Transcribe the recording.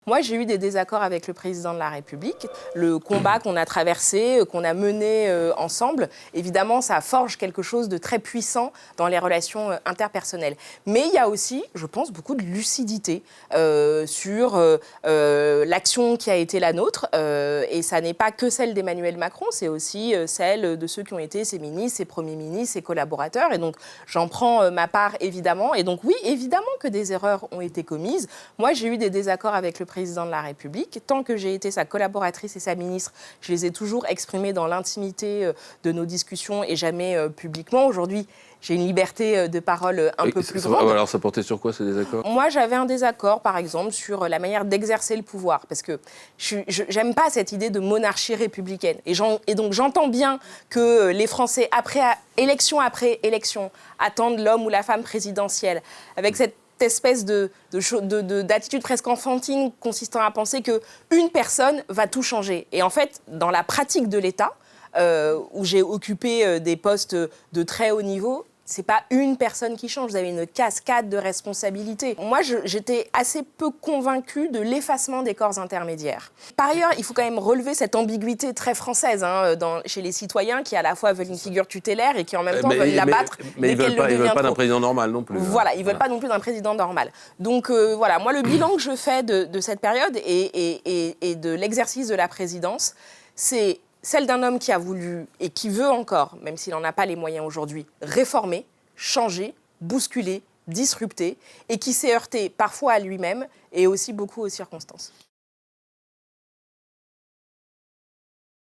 Moi, j'ai eu des désaccords avec le président de la République. Le combat qu'on a traversé, qu'on a mené ensemble, évidemment, ça forge quelque chose de très puissant dans les relations interpersonnelles. Mais il y a aussi, je pense, beaucoup de lucidité sur l'action qui a été la nôtre. Et ça n'est pas que celle d'Emmanuel Macron, c'est aussi celle de ceux qui ont été ses ministres, ses premiers ministres, ses collaborateurs. Et donc, j'en prends ma part, évidemment. Et donc, oui, évidemment que des erreurs ont été commises. Moi, j'ai eu des désaccords avec le président de la République. Tant que j'ai été sa collaboratrice et sa ministre, je les ai toujours exprimés dans l'intimité de nos discussions et jamais publiquement. Aujourd'hui, j'ai une liberté de parole un peu plus grande. Alors, ça portait sur quoi, ces désaccords ? Moi, j'avais un désaccord, par exemple, sur la manière d'exercer le pouvoir. Parce que j'aime pas cette idée de monarchie républicaine. Et donc, j'entends bien que les Français, après élection, attendent l'homme ou la femme présidentielle. Avec cette espèce d'attitude presque enfantine consistant à penser qu'une personne va tout changer. Et en fait, dans la pratique de l'État, où j'ai occupé des postes de très haut niveau, c'est pas une personne qui change, vous avez une cascade de responsabilités. Moi, j'étais assez peu convaincue de l'effacement des corps intermédiaires. Par ailleurs, il faut quand même relever cette ambiguïté très française chez les citoyens qui à la fois veulent une figure tutélaire et qui en même temps veulent l'abattre. Mais ils veulent pas d'un président normal non plus. Voilà, ils veulent pas non plus d'un président normal. Donc voilà, moi le bilan que je fais de cette période et de l'exercice de la présidence, c'est celle d'un homme qui a voulu et qui veut encore, même s'il n'en a pas les moyens aujourd'hui, réformer, changer, bousculer, disrupter, et qui s'est heurté parfois à lui-même et aussi beaucoup aux circonstances.